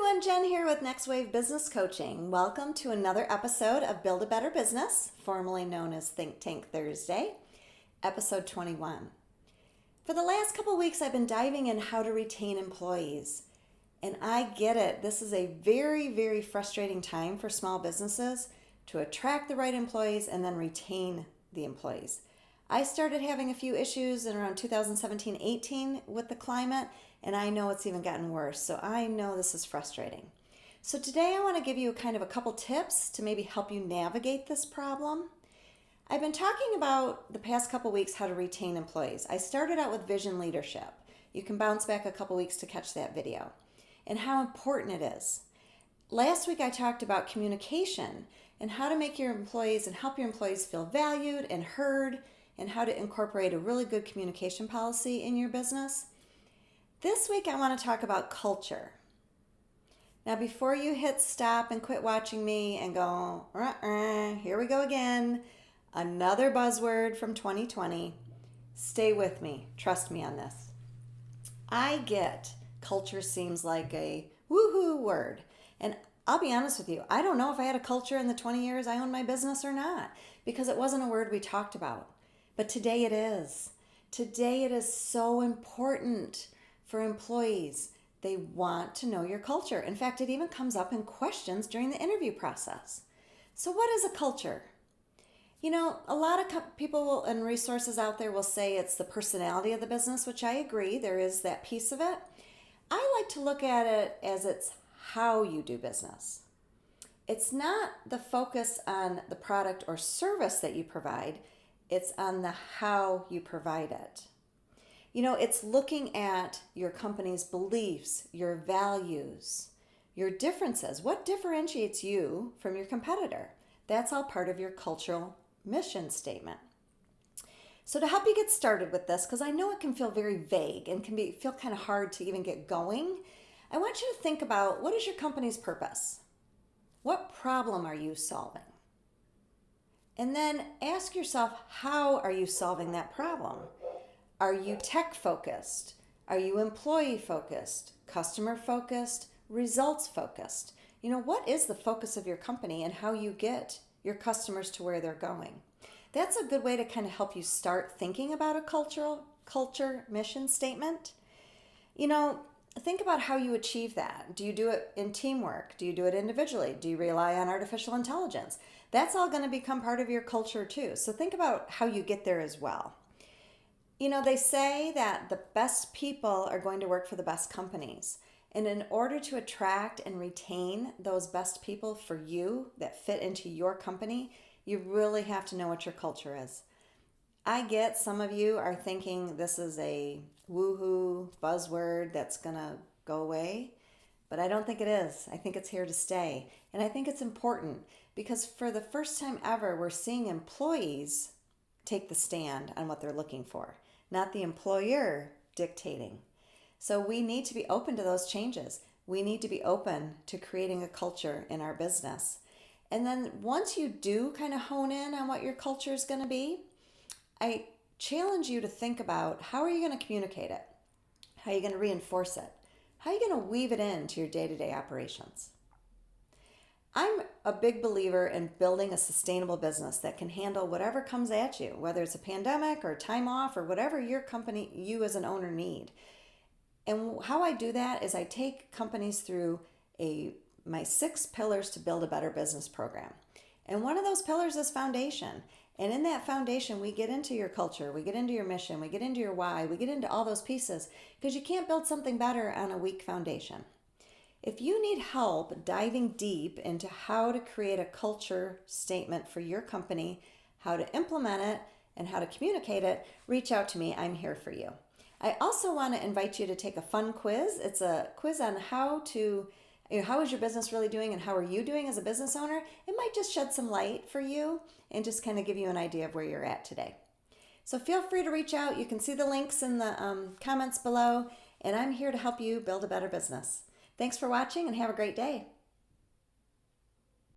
everyone, Jen here with Next Wave Business Coaching. Welcome to another episode of Build a Better Business, formerly known as Think Tank Thursday, episode 21. For the last couple weeks, I've been diving in how to retain employees. And I get it. This is a very, very frustrating time for small businesses to attract the right employees and then retain the employees. I started having a few issues in around 2017-18 with the climate, and I know it's even gotten worse. So I know this is frustrating. So today I want to give you kind of a couple tips to maybe help you navigate this problem. I've been talking about the past couple weeks how to retain employees. I started out with vision leadership. You can bounce back a couple weeks to catch that video, and how important it is. Last week I talked about communication and how to make your employees and help your employees feel valued and heard, and how to incorporate a really good communication policy in your business. This week I want to talk about culture. Now before you hit stop and quit watching me and go, here we go again, another buzzword from 2020, stay with me, trust me on this. I get culture seems like a woohoo word, and I'll be honest with you, I don't know if I had a culture in the 20 years I owned my business or not, because it wasn't a word we talked about. But today it is. Today it is so important for employees. They want to know your culture. In fact, it even comes up in questions during the interview process. So what is a culture? You know, a lot of people and resources out there will say it's the personality of the business, which I agree. There is that piece of it. I like to look at it as it's how you do business. It's not the focus on the product or service that you provide. It's on the how you provide it. You know, it's looking at your company's beliefs, your values, your differences. What differentiates you from your competitor? That's all part of your cultural mission statement. So to help you get started with this, because I know it can feel very vague and feel kind of hard to even get going, I want you to think about, what is your company's purpose? What problem are you solving? And then ask yourself, how are you solving that problem? Are you tech focused? Are you employee focused? Customer focused? Results focused? You know, what is the focus of your company and how you get your customers to where they're going? That's a good way to kind of help you start thinking about a culture mission statement. You know, think about how you achieve that. Do you do it in teamwork? Do you do it individually? Do you rely on artificial intelligence? That's all going to become part of your culture too. So think about how you get there as well. You know, they say that the best people are going to work for the best companies. And in order to attract and retain those best people for you that fit into your company, you really have to know what your culture is. I get some of you are thinking this is a woohoo buzzword that's going to go away, but I don't think it is. I think it's here to stay. And I think it's important because for the first time ever, we're seeing employees take the stand on what they're looking for, not the employer dictating. So we need to be open to those changes. We need to be open to creating a culture in our business. And then once you do kind of hone in on what your culture is going to be, I challenge you to think about, how are you going to communicate it? How are you going to reinforce it? How are you going to weave it into your day-to-day operations? I'm a big believer in building a sustainable business that can handle whatever comes at you, whether it's a pandemic or time off or whatever your company, you as an owner need. And how I do that is I take companies through my 6 pillars to build a better business program. And one of those pillars is foundation. And in that foundation, we get into your culture, we get into your mission, we get into your why, we get into all those pieces, because you can't build something better on a weak foundation. If you need help diving deep into how to create a culture statement for your company, how to implement it, and how to communicate it, reach out to me. I'm here for you. I also want to invite you to take a fun quiz. It's a quiz on how is your business really doing and how are you doing as a business owner? It might just shed some light for you and just kind of give you an idea of where you're at today. So feel free to reach out. You can see the links in the comments below, and I'm here to help you build a better business. Thanks for watching and have a great day.